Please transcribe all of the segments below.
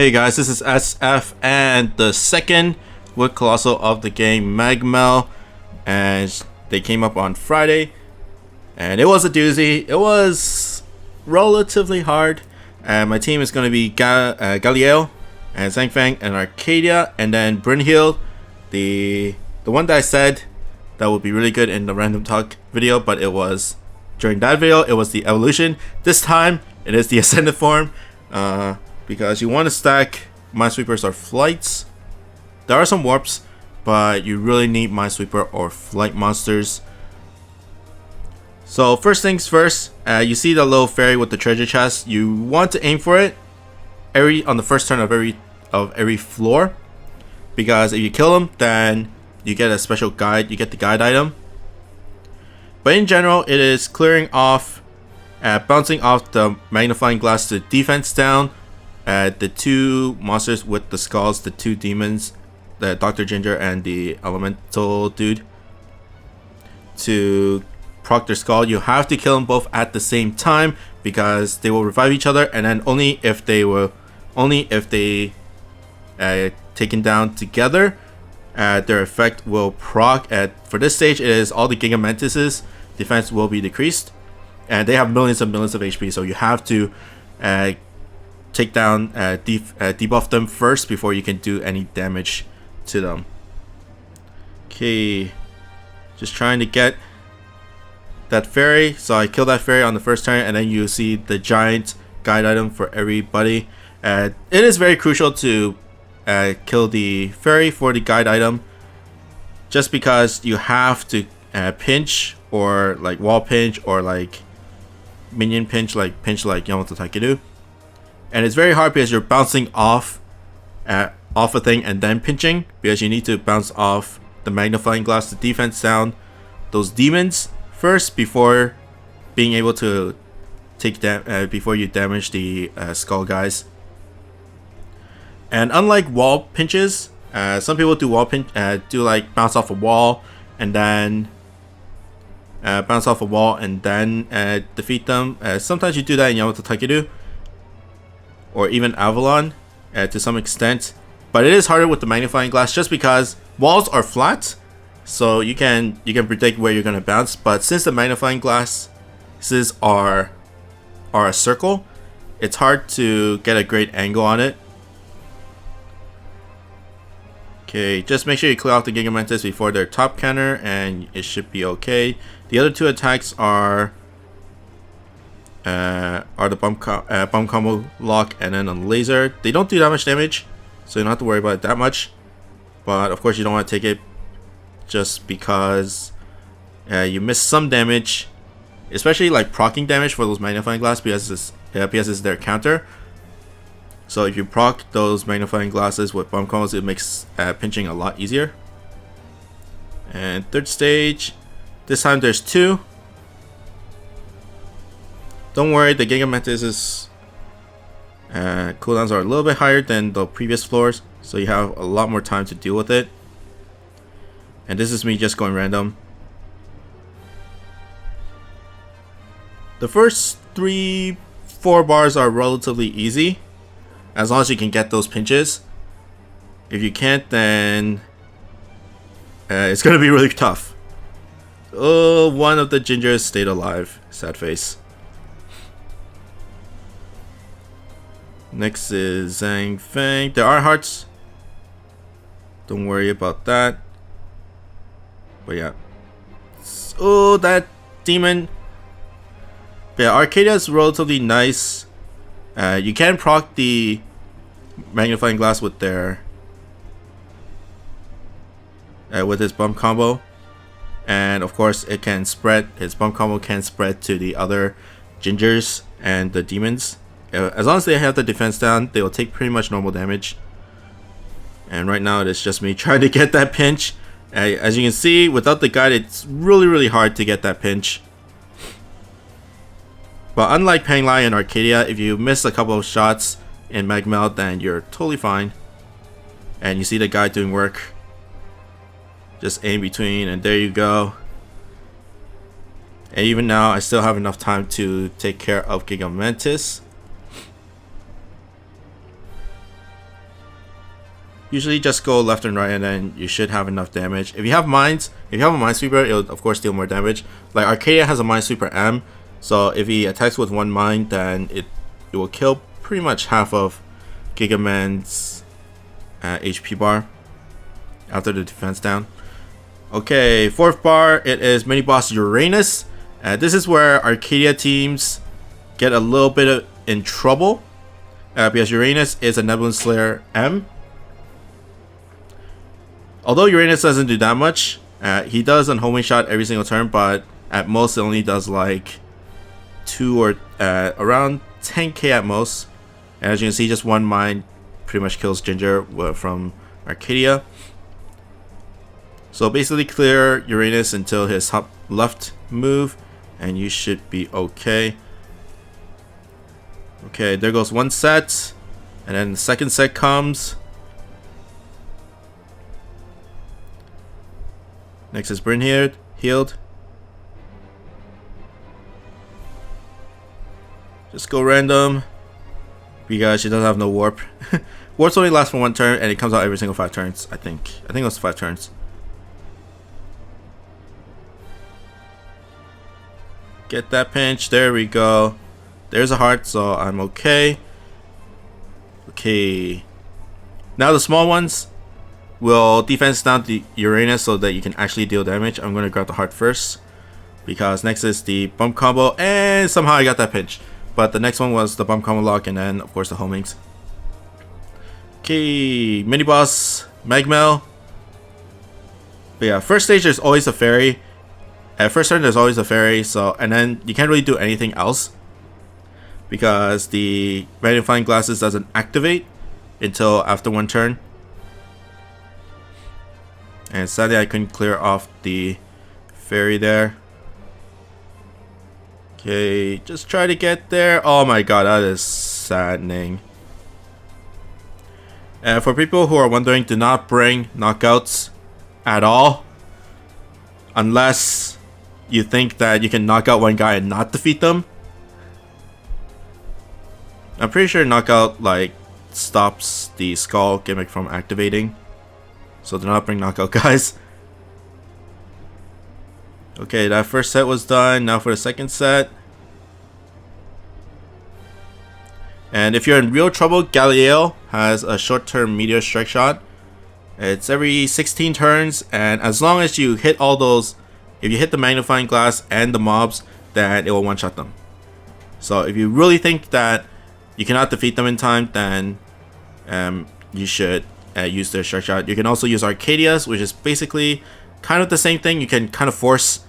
Hey guys, this is SF and the second with Colossal of the game Mell, and they came up on Friday and it was a doozy. It was relatively hard, and my team is going to be Galileo and Zhangfeng and Arcadia, and then Brynhild, the one that I said that would be really good in the random talk video, but it was during that video it was the evolution. This time it is the ascended form, because you want to stack Minesweepers or flights. There are some warps, but you really need Minesweeper or flight monsters. So first things first, you see the little fairy with the treasure chest. You want to aim for it on the first turn of every floor, because if you kill them, then you get a special guide. You get the guide item. But in general, it is clearing off, bouncing off the magnifying glass to defense down. The two monsters with the skulls, the two demons, the Dr. Ginger and the elemental dude, to proc their skull. You have to kill them both at the same time, because they will revive each other, and then only if they taken down together, their effect will proc. For this stage, it is all the Gigamantis's defense will be decreased, and they have millions and millions of HP, so you have to take down, debuff them first before you can do any damage to them. Okay, just trying to get that fairy. So I killed that fairy on the first turn, and then you see the giant guide item for everybody. It is very crucial to kill the fairy for the guide item, just because you have to pinch, or like wall pinch, or like minion pinch, like Yamato Takeru. And it's very hard because you're bouncing off a thing and then pinching, because you need to bounce off the magnifying glass, the defense down those demons first before being able to take before you damage the skull guys. And unlike wall pinches, some people do wall pinch, do like bounce off a wall and then defeat them. Sometimes you do that in Yamato Takeru, or even Avalon to some extent, but it is harder with the magnifying glass, just because walls are flat, so you can predict where you're gonna bounce. But since the magnifying glasses are a circle, it's hard to get a great angle on it. Okay, just make sure you clear off the Gigamantis before their top counter, and it should be okay. The other two attacks are the bomb combo lock and then a laser. They don't do that much damage, so you don't have to worry about it that much. But of course you don't want to take it, just because you miss some damage, especially like proccing damage for those magnifying glass, because it's their counter. So if you proc those magnifying glasses with bomb combos, it makes pinching a lot easier. And third stage, this time there's two. Don't worry, the Gigamantis' cooldowns are a little bit higher than the previous floors, so you have a lot more time to deal with it. And this is me just going random. The first 3-4 bars are relatively easy, as long as you can get those pinches. If you can't, then it's gonna be really tough. Oh, one of the gingers stayed alive. Sad face. Next is Zhangfeng. There are hearts. Don't worry about that. But yeah. Oh, that demon. Yeah, Arcadia is relatively nice. You can proc the magnifying glass with their with his bump combo, and of course it can spread. His bump combo can spread to the other gingers and the demons. As long as they have the defense down, they will take pretty much normal damage. And right now it is just me trying to get that pinch. As you can see, without the guide, it's really hard to get that pinch. But unlike Panglai and Arcadia, if you miss a couple of shots in Mell, then you're totally fine. And you see the guy doing work. Just aim between, and there you go. And even now, I still have enough time to take care of Gigamantis. Usually just go left and right, and then you should have enough damage. If you have mines, if you have a minesweeper, it'll of course deal more damage. Like Arcadia has a minesweeper M, so if he attacks with one mine, then it will kill pretty much half of Gigaman's HP bar after the defense down. Okay, fourth bar, it is mini boss Uranus. This is where Arcadia teams get a little bit in trouble because Uranus is a Nebulon Slayer M. Although Uranus doesn't do that much, he does a homing shot every single turn, but at most it only does like 2 or around 10k at most. And as you can see, just one mine pretty much kills Ginger from Arcadia. So basically clear Uranus until his top left move, and you should be okay. Okay, there goes one set, and then the second set comes. Next is Brynhild, healed. Just go random because she doesn't have no warp. Warps only lasts for 1 turn, and it comes out every single 5 turns. I think it was 5 turns. Get that pinch. There we go. There's a heart, so I'm okay. Okay. Now the small ones will defense down the Uranus so that you can actually deal damage. I'm going to grab the heart first because next is the bump combo, and somehow I got that pinch. But the next one was the bump combo lock, and then of course the homings. Okay, mini boss Mell. But yeah, first stage there's always a fairy. At first turn there's always a fairy, so and then you can't really do anything else because the magnifying glasses doesn't activate until after 1 turn. And sadly I couldn't clear off the fairy there. Okay, just try to get there. Oh my god, that is saddening. And for people who are wondering, do not bring knockouts at all. Unless you think that you can knock out one guy and not defeat them. I'm pretty sure knockout like stops the skull gimmick from activating. So do not bring knockout guys. Okay, that first set was done. Now for the second set. And if you're in real trouble, Galileo has a short-term meteor strike shot. It's every 16 turns, and as long as you hit all those, if you hit the magnifying glass and the mobs, then it will one-shot them. So if you really think that you cannot defeat them in time, then you should use their strike shot. You can also use Arcadia's, which is basically kind of the same thing. You can kind of force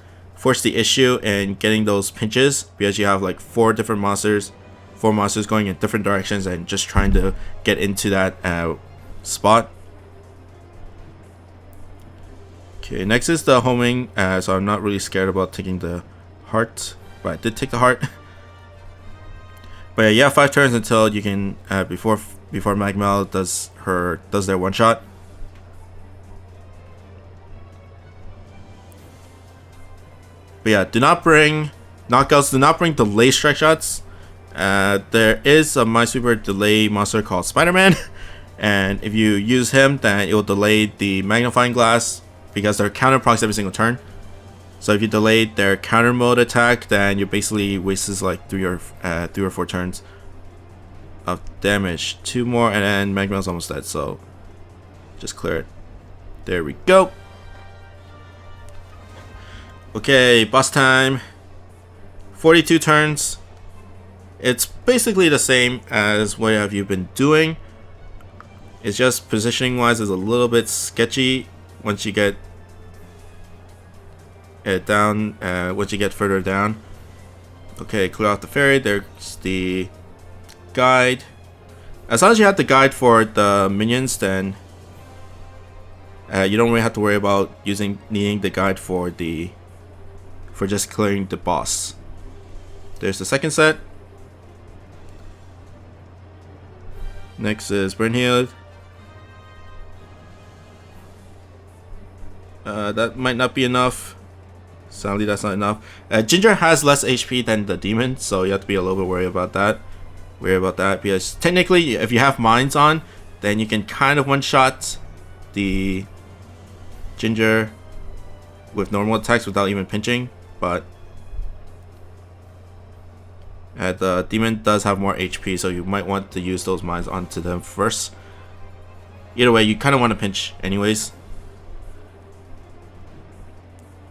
the issue in getting those pinches because you have like 4 monsters going in different directions and just trying to get into that spot. Okay, next is the homing, so I'm not really scared about taking the heart, but I did take the heart. But yeah, 5 turns until you can before Mell does their one shot. But yeah, do not bring knockouts, do not bring delay strike shots. There is a Minesweeper delay monster called Spider-Man, and if you use him, then it will delay the magnifying glass because they're counter procs every single turn. So if you delay their counter mode attack, then you basically wastes like 3 or 4 turns of damage. 2 more, and then Magmel's almost dead. So just clear it. There we go. Okay, boss time. 42 turns. It's basically the same as what have you been doing. It's just positioning wise is a little bit sketchy once you get it down, once you get further down. Okay, clear out the fairy. There's the guide. As long as you have the guide for the minions, then you don't really have to worry about needing the guide for just clearing the boss. There's the second set. Next is Brynhild. That might not be enough. Sadly, that's not enough. Ginger has less HP than the demon, so you have to be a little bit worried about that. Because technically, if you have mines on, then you can kind of one-shot the Ginger with normal attacks without even pinching, but the demon does have more HP, so you might want to use those mines onto them first. Either way, you kind of want to pinch anyways.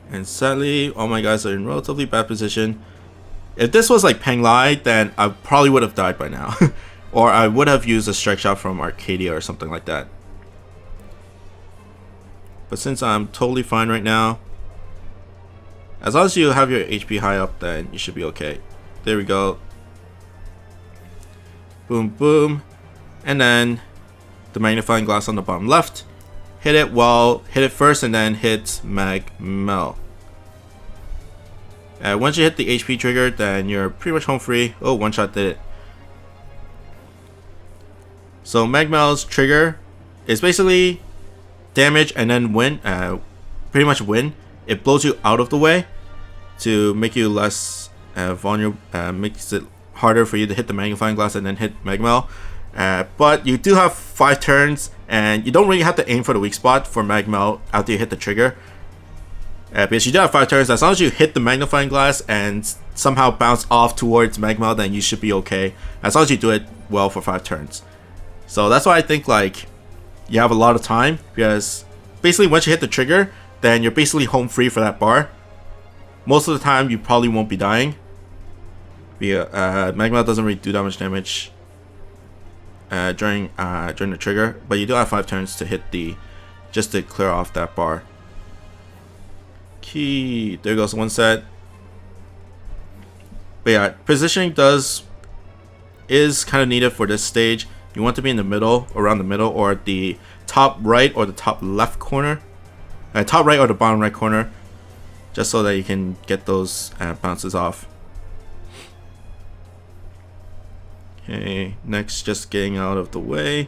And sadly, all my guys are in relatively bad position. If this was like Peng Lai, then I probably would have died by now. Or I would have used a strike shot from Arcadia or something like that. But since I'm totally fine right now, as long as you have your HP high up, then you should be okay. There we go. Boom, boom. And then the magnifying glass on the bottom left. Hit it hit it first and then hit Mell. Once you hit the HP trigger, then you're pretty much home free. Oh, one shot did it. So Mell's trigger is basically damage and then win. Pretty much win. It blows you out of the way to make you less vulnerable. Makes it harder for you to hit the magnifying glass and then hit Mell. But you do have 5 turns, and you don't really have to aim for the weak spot for Mell after you hit the trigger. Because you do have 5 turns, as long as you hit the magnifying glass and somehow bounce off towards Mell, then you should be okay. As long as you do it well for 5 turns. So that's why I think like you have a lot of time, because basically once you hit the trigger, then you're basically home free for that bar. Most of the time you probably won't be dying. Mell doesn't really do that much damage during the trigger, but you do have 5 turns to hit just to clear off that bar. Key, there goes one set. But yeah, positioning is kind of needed for this stage. You want to be in the middle, around the middle, or the top right or the top left corner. Top right or the bottom right corner, just so that you can get those bounces off. Okay, next, just getting out of the way.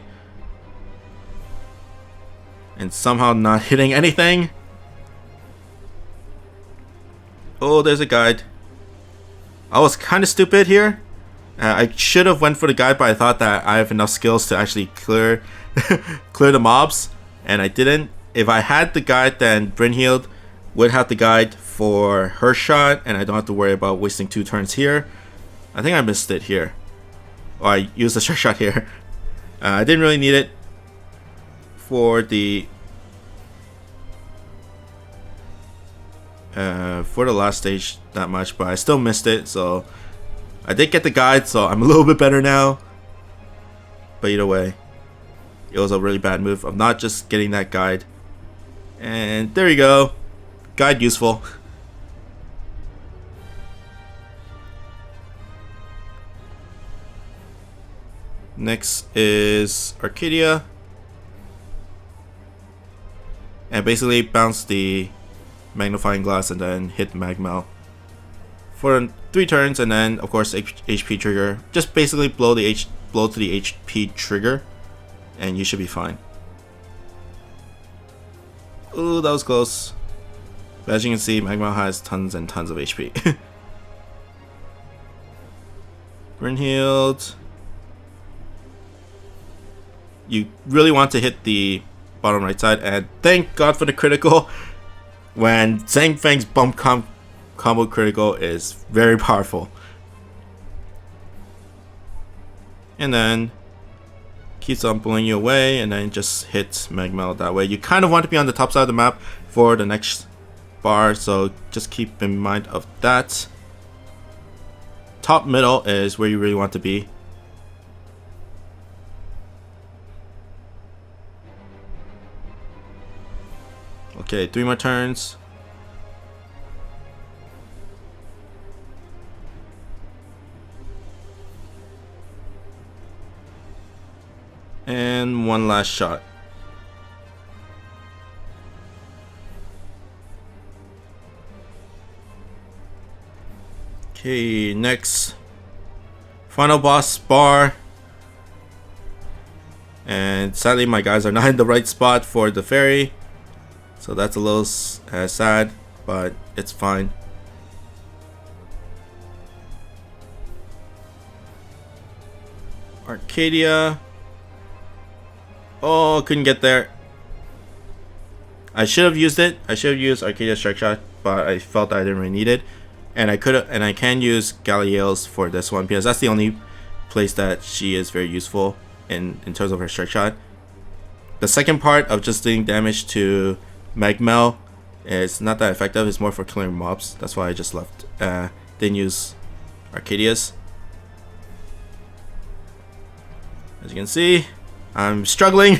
And somehow not hitting anything. Oh, there's a guide. I was kind of stupid here. I should have went for the guide, but I thought that I have enough skills to actually clear the mobs, and I didn't. If I had the guide, then Brynhild would have the guide for her shot, and I don't have to worry about wasting 2 turns here. I think I missed it here. Oh, I used the strike shot here. I didn't really need it for the last stage that much, but I still missed it, so I did get the guide, so I'm a little bit better now. But either way, it was a really bad move of not just getting that guide. And there you go, guide useful. Next is Arcadia, and basically bounce the magnifying glass and then hit Mell for 3 turns, and then of course HP trigger. Just basically blow to the HP trigger, and you should be fine. Ooh, that was close. But as you can see, Mell has tons and tons of HP. Brynhild, you really want to hit the bottom right side, and thank God for the critical. When Zhang Feng's bump combo critical is very powerful. And then keeps on pulling you away, and then just hits Mell that way. You kind of want to be on the top side of the map for the next bar, so just keep in mind of that. Top middle is where you really want to be. Okay, 3 more turns. And 1 last shot. Okay, next. Final boss bar. And sadly my guys are not in the right spot for the fairy. So that's a little sad, but it's fine. Arcadia. Oh, couldn't get there. I should have used it. I should have used Arcadia's Strike Shot, but I felt I didn't really need it. And I can use Galileu's for this one because that's the only place that she is very useful in terms of her Strike Shot. The second part of just doing damage to Mell is not that effective. It's more for killing mobs. That's why I just left. Didn't use Arcadia's. As you can see, I'm struggling.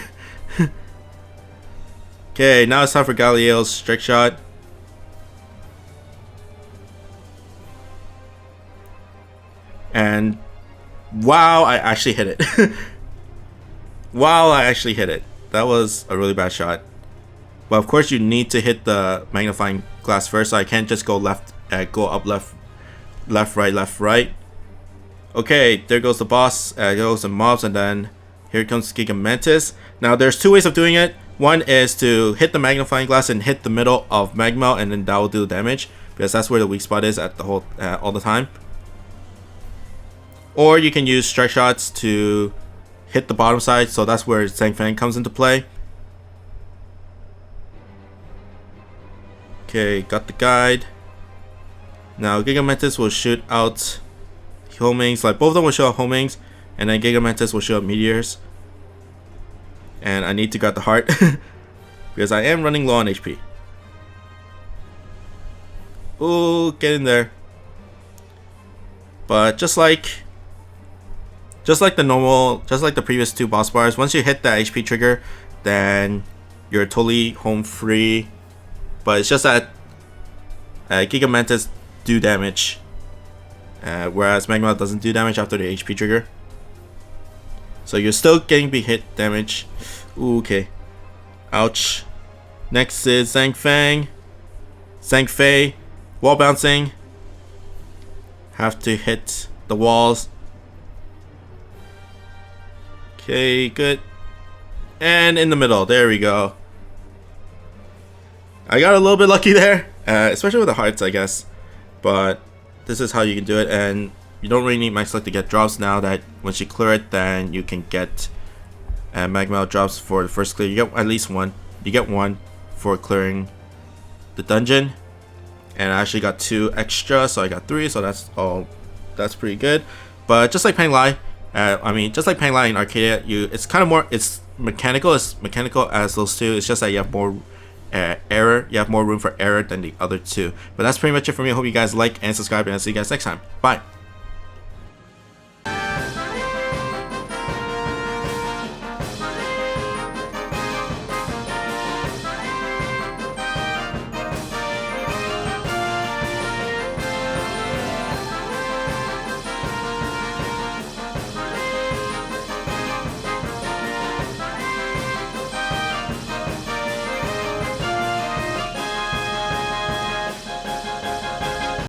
Okay, now it's time for Galileu's Strike Shot. And wow, I actually hit it. Wow, I actually hit it. That was a really bad shot. But of course, you need to hit the magnifying glass first. So I can't just go go up, left, right. Okay, there goes the boss. There goes the mobs, and then here comes Gigamantis. Now, there's two ways of doing it. One is to hit the magnifying glass and hit the middle of Mell, and then that will do damage because that's where the weak spot is at the whole all the time. Or you can use strike shots to hit the bottom side, so that's where Zhang Fang comes into play. Okay, got the guide. Now Gigamantis will shoot out homings, like both of them will shoot out homings, and then Gigamantis will shoot out meteors. And I need to guard the heart because I am running low on HP. Ooh, get in there. But just like the previous two boss bars, once you hit the HP trigger, then you're totally home free. But it's just that Gigamantis do damage, whereas Mell doesn't do damage after the HP trigger. So you're still getting big hit damage. Ooh, okay. Ouch. Next is Zhang Fang. Zhang Fei. Wall bouncing. Have to hit the walls. Okay, good. And in the middle. There we go. I got a little bit lucky there. Especially with the hearts, I guess. But this is how you can do it. And you don't really need Max Luck to get drops now that once you clear it, then you can get Mell drops for the first clear. You get at least one. You get one for clearing the dungeon. And I actually got 2 extra, so I got 3, so that's pretty good. But just like Pang Lai, just like Pang Lai in Arcadia, it's mechanical as those two. It's just that you have more error. You have more room for error than the other two. But that's pretty much it for me. I hope you guys like and subscribe, and I'll see you guys next time. Bye.